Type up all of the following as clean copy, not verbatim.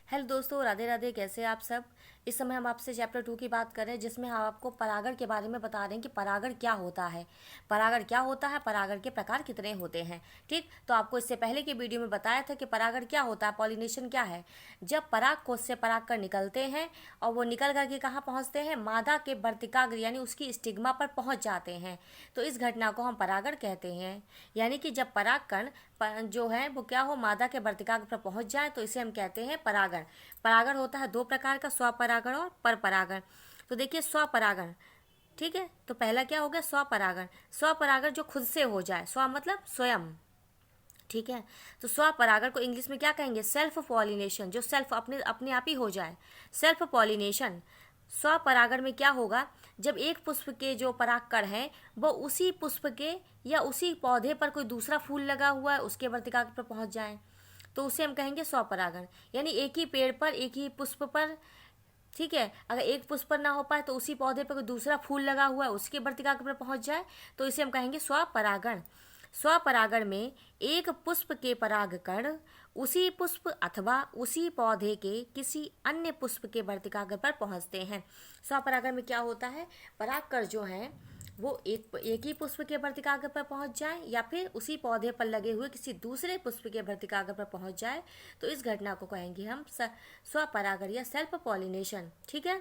Hello दोस्तों, राधे राधे। कैसे हैं आप सब। इस समय हम आपसे चैप्टर 2 की बात कर रहे हैं, जिसमें हम आपको परागण के बारे में बता रहे हैं कि परागण क्या होता है। परागण क्या होता है, परागण के प्रकार कितने होते हैं। ठीक, तो आपको इससे पहले की वीडियो में बताया था कि परागण क्या होता है, पॉलिनेशन क्या है। जब पराग कोश से परागकण निकलते हैं और वो निकल करके कहाँ पहुँचते हैं, मादा के वर्तिकाग्र यानी उसकी स्टिग्मा पर पहुँच जाते हैं, तो इस घटना को हम परागण कहते हैं। यानी कि जब परागकण जो है वो क्या हो, मादा के वर्तिकाग्र पर पहुंच जाए तो इसे हम कहते हैं परागण। परागण होता है दो प्रकार का, स्वपरागण और परपरागण। तो देखिए स्वपरागण, ठीक है, तो पहला क्या हो गया, स्वपरागण। स्वपरागण जो खुद से हो जाए, स्व मतलब स्वयं, ठीक है। तो स्वपरागण को इंग्लिश में क्या कहेंगे, सेल्फ पॉलिनेशन, जो सेल्फ अपने अपने आप ही हो जाए, सेल्फ पॉलिनेशन। स्वपरागण में क्या होगा, जब एक पुष्प के जो परागकण हैं वो उसी पुष्प के या उसी पौधे पर कोई दूसरा फूल लगा हुआ है उसके वर्तिकाग्र पर पहुंच जाए, तो उसे हम कहेंगे स्वपरागण। यानी एक ही पेड़ पर, एक ही पुष्प पर, ठीक है, अगर एक पुष्प पर ना हो पाए तो उसी पौधे पर कोई दूसरा फूल लगा हुआ है उसके वर्तिकाग्र पर पहुंच जाए, तो इसे हम कहेंगे स्वपरागण। स्वपरागण में एक पुष्प के परागकण उसी पुष्प अथवा उसी पौधे के किसी अन्य पुष्प के वर्तिकाग्र पर पहुंचते हैं। स्वपरागण में क्या होता है, परागकण जो हैं वो एक ही पुष्प के वर्तिकाग्र पर पहुंच जाए या फिर उसी पौधे पर लगे हुए किसी दूसरे पुष्प के वर्तिकाग्र पर पहुंच जाए, तो इस घटना को कहेंगे हम स्वपरागण या सेल्फ पॉलिनेशन। ठीक है।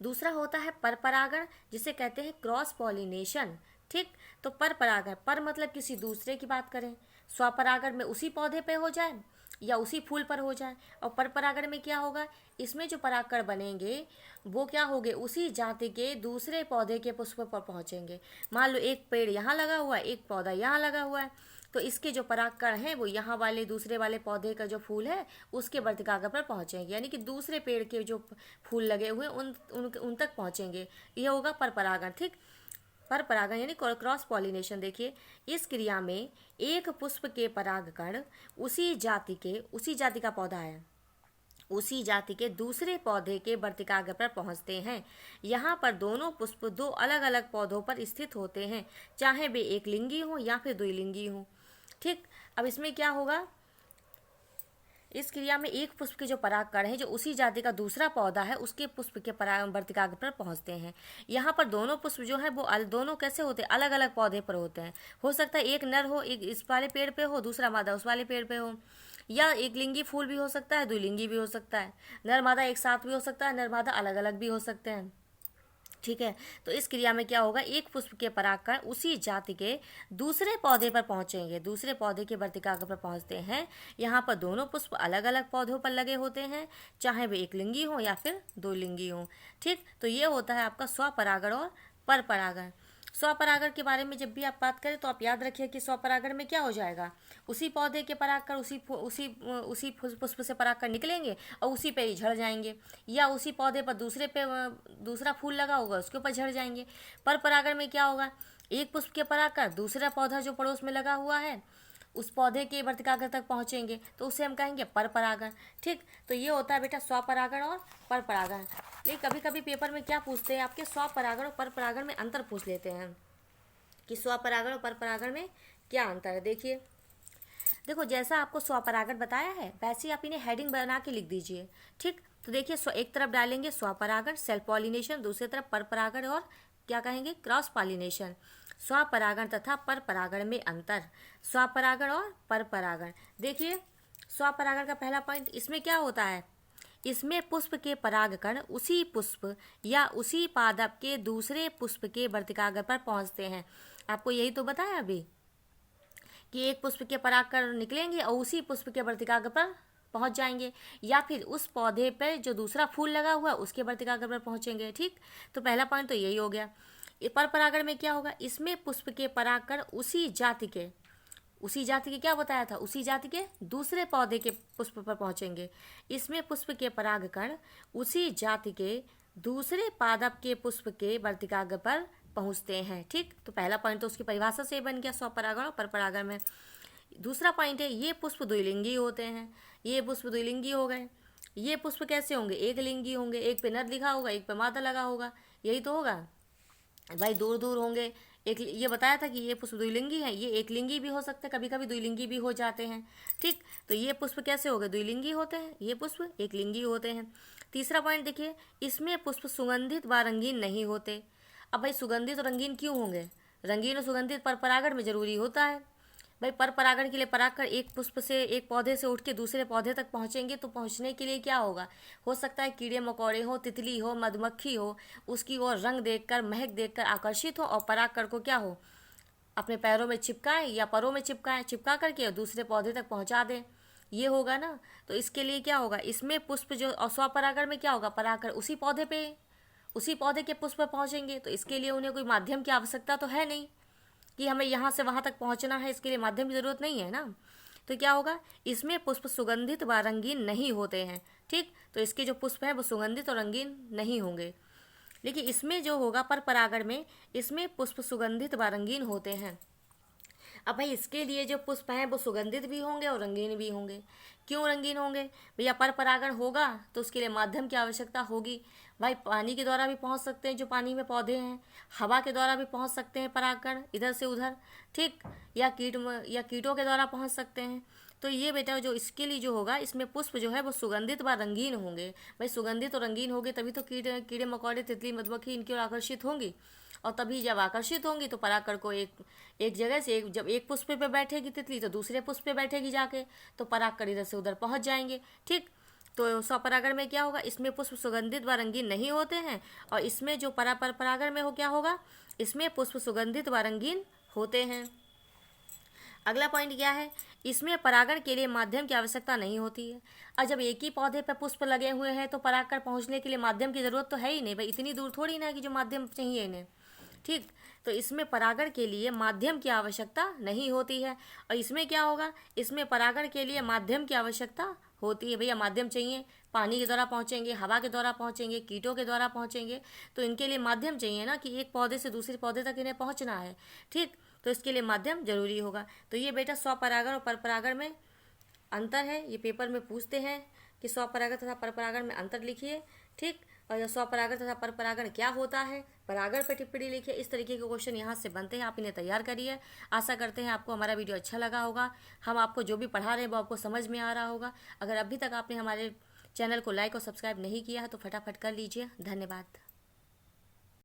दूसरा होता है परपरागण, जिसे कहते हैं क्रॉस पॉलिनेशन। ठीक, तो परपरागण, पर मतलब किसी दूसरे की बात करें, स्वपरागण में उसी पौधे पे हो जाए या उसी फूल पर हो जाए, और परपरागण में क्या होगा, इसमें जो परागकण बनेंगे वो क्या होंगे, उसी जाति के दूसरे पौधे के पुष्प पर पहुंचेंगे। मान लो एक पेड़ यहाँ लगा हुआ है, एक पौधा यहाँ लगा हुआ है, तो इसके जो परागकण हैं वो यहाँ वाले दूसरे वाले पौधे का जो फूल है उसके वर्तिकाग्र पर पहुंचेंगे, यानी कि दूसरे पेड़ के जो फूल लगे हुए उन तक पहुंचेंगे। यह होगा परपरागण। ठीक, परपरागण यानी क्रॉस पॉलिनेशन। देखिए, इस क्रिया में एक पुष्प के परागकण उसी जाति का पौधा है, उसी जाति के दूसरे पौधे के वर्तिकाग्र पर पहुंचते हैं। यहाँ पर दोनों पुष्प दो अलग अलग पौधों पर स्थित होते हैं, चाहे वे एक लिंगी हो या फिर द्विलिंगी हो। ठीक, अब इसमें क्या होगा, इस क्रिया में एक पुष्प के जो परागकण है जो उसी जाति का दूसरा पौधा है उसके पुष्प के पराग वर्तिकाग्र पर पहुंचते हैं। यहाँ पर दोनों पुष्प जो है वो दोनों कैसे होते हैं, अलग अलग पौधे पर होते हैं। हो सकता है एक नर हो, एक इस वाले पेड़ पे हो, दूसरा मादा उस वाले पेड़ पे हो, या एक लिंगी फूल भी हो सकता है, द्विलिंगी भी हो सकता है, नर मादा एक साथ भी हो सकता है, नर मादा अलग अलग भी हो सकते हैं। ठीक है, तो इस क्रिया में क्या होगा, एक पुष्प के परागकण उसी जाति के दूसरे पौधे पर पहुंचेंगे, दूसरे पौधे के वर्तिकाग्र पर पहुंचते हैं। यहाँ पर दोनों पुष्प अलग अलग पौधों पर लगे होते हैं, चाहे वे एक लिंगी हो या फिर दो लिंगी हो। ठीक, तो ये होता है आपका स्वपरागण और परपरागण। स्वपरागण के बारे में जब भी आप बात करें तो आप याद रखिए कि स्वपरागण में क्या हो जाएगा, उसी पौधे के परागकण उसी पुष्प से परागकण निकलेंगे और उसी पे ही झड़ जाएंगे, या उसी पौधे पर दूसरे पे दूसरा फूल लगा होगा उसके ऊपर झड़ जाएंगे। पर परागण में क्या होगा, एक पुष्प के परागकण दूसरा पौधा जो पड़ोस में लगा हुआ है उस पौधे के वर्तिकाग्र तक पहुंचेंगे, तो उसे हम कहेंगे परपरागण। ठीक, तो ये होता है बेटा स्वपरागण और परपरागण। लेकिन कभी कभी पेपर में क्या पूछते हैं आपके, स्वपरागण और परपरागण में अंतर पूछ लेते हैं कि स्वपरागण और परपरागण में क्या अंतर है। देखिए, देखो जैसा आपको स्वपरागण बताया है वैसे ही आप इन्हें हेडिंग बना के लिख दीजिए। ठीक, तो देखिए एक तरफ डालेंगे स्वपरागण सेल्फ पॉलिनेशन, दूसरी तरफ परपरागण और क्या कहेंगे, क्रॉस पॉलिनेशन। स्वपरागण तथा परपरागण में अंतर, स्वपरागण और परपरागण। देखिए, स्वपरागण का पहला पॉइंट, इसमें क्या होता है, इसमें पुष्प के परागकण उसी पुष्प या उसी पादप के दूसरे पुष्प के वर्तिकाग्र पर पहुंचते हैं। आपको यही तो बताया अभी कि एक पुष्प के परागकण निकलेंगे और उसी पुष्प के वर्तिकाग्र पर पहुंच जाएंगे, या फिर उस पौधे पर जो दूसरा फूल लगा हुआ है उसके वर्तिकाग्र पर पहुंचेंगे। ठीक, तो पहला पॉइंट तो यही हो गया। पर परागण में क्या होगा, इसमें पुष्प के परागकण उसी जाति के क्या बताया था, उसी जाति के दूसरे पौधे के पुष्प पर पहुंचेंगे। इसमें पुष्प के परागकण उसी जाति के दूसरे पादप के पुष्प के वर्तिकाग्र पर पहुंचते हैं। ठीक, तो पहला पॉइंट तो उसकी परिभाषा से बन गया स्वपरागण और परपरागण में। दूसरा पॉइंट है, ये पुष्प द्विलिंगी होते हैं, ये पुष्प द्विलिंगी हो गए। ये पुष्प कैसे होंगे, एक लिंगी होंगे, एक पे नर लिखा होगा एक पे मादा लगा होगा, यही तो होगा भाई। दूर दूर होंगे, एक ये बताया था कि ये पुष्प द्विलिंगी है, ये एकलिंगी भी हो सकते हैं, कभी कभी द्विलिंगी भी हो जाते हैं। ठीक, तो ये पुष्प कैसे हो गए, द्विलिंगी होते हैं, ये पुष्प एकलिंगी होते हैं। तीसरा पॉइंट देखिए, इसमें पुष्प सुगंधित व रंगीन नहीं होते। अब भाई सुगंधित और रंगीन क्यों होंगे, रंगीन और सुगंधित पर परागण में जरूरी होता है। भाई पर परागण के लिए परागकण एक पुष्प से, एक पौधे से उठ के दूसरे पौधे तक पहुंचेंगे, तो पहुंचने के लिए क्या होगा, हो सकता है कीड़े मकोड़े हो, तितली हो, मधुमक्खी हो, उसकी ओर रंग देखकर, महक देखकर आकर्षित हो और परागकण को क्या हो, अपने पैरों में चिपकाएं या परों में चिपकाएं, चिपका करके और दूसरे पौधे तक पहुंचा दें, ये होगा ना। तो इसके लिए क्या होगा, इसमें पुष्प जो, और स्वपरागण में क्या होगा, परागकण उसी पौधे पे, उसी पौधे के पुष्प पर पहुंचेंगे, तो इसके लिए उन्हें कोई माध्यम की आवश्यकता तो है नहीं कि हमें यहाँ से वहाँ तक पहुँचना है, इसके लिए माध्यम की ज़रूरत नहीं है ना। तो क्या होगा, इसमें पुष्प सुगंधित व रंगीन नहीं होते हैं। ठीक, तो इसके जो पुष्प हैं वो सुगंधित और रंगीन नहीं होंगे। लेकिन इसमें जो होगा पर परागण में, इसमें पुष्प सुगंधित व रंगीन होते हैं। अब भाई इसके लिए जो पुष्प हैं वो सुगंधित भी होंगे और रंगीन भी होंगे। क्यों रंगीन होंगे भैया, पर परागण होगा तो उसके लिए माध्यम की आवश्यकता होगी। भाई पानी के द्वारा भी पहुंच सकते हैं, जो पानी में पौधे हैं, हवा के द्वारा भी पहुंच सकते हैं परागकण इधर से उधर। ठीक, या कीटों के द्वारा पहुंच सकते हैं। तो ये बेटा जो इसके लिए जो होगा, इसमें पुष्प जो है वो सुगंधित व रंगीन होंगे। भाई सुगंधित और रंगीन होंगे तभी तो कीड़े मकोड़े, तितली, मधुमक्खी इनकी ओर आकर्षित होंगी, और तभी जब आकर्षित होंगी तो परागकण को एक जगह से, जब एक पुष्प पे बैठेगी तितली तो दूसरे पुष्प पे बैठेगी जाके, तो परागकण इधर से उधर पहुंच जाएंगे। ठीक, तो स्वपरागण में क्या होगा, इसमें पुष्प सुगंधित व रंगीन नहीं होते हैं, और इसमें जो परागण में हो क्या होगा, इसमें पुष्प सुगंधित व रंगीन होते हैं। अगला पॉइंट क्या है, इसमें परागण के लिए माध्यम की आवश्यकता नहीं होती है। और जब एक ही पौधे पर पुष्प लगे हुए हैं तो परागकण पहुंचने के लिए माध्यम की जरूरत तो है ही नहीं भाई, इतनी दूर थोड़ी ना है कि जो माध्यम चाहिए इन्हें। ठीक, तो इसमें परागण के लिए माध्यम की आवश्यकता नहीं होती है। और इसमें क्या होगा, इसमें परागण के लिए माध्यम की आवश्यकता होती है। भैया माध्यम चाहिए, पानी के द्वारा पहुंचेंगे, हवा के द्वारा पहुंचेंगे, कीटों के द्वारा पहुंचेंगे, तो इनके लिए माध्यम चाहिए ना, कि एक पौधे से दूसरे पौधे तक इन्हें पहुंचना है। ठीक, तो इसके लिए माध्यम जरूरी होगा। तो ये बेटा स्वपरागण और परपरागण में अंतर है, ये पेपर में पूछते हैं कि स्वपरागण तथा परपरागण में अंतर लिखिए। ठीक, और स्वपरागण तथा परपरागण क्या होता है, परागण पर टिप्पणी लिखिए। इस तरीके के क्वेश्चन यहाँ से बनते हैं, आप इन्हें तैयार करिए। आशा करते हैं आपको हमारा वीडियो अच्छा लगा होगा, हम आपको जो भी पढ़ा रहे हैं वो आपको समझ में आ रहा होगा। अगर अभी तक आपने हमारे चैनल को लाइक और सब्सक्राइब नहीं किया है तो फटाफट कर लीजिए। धन्यवाद।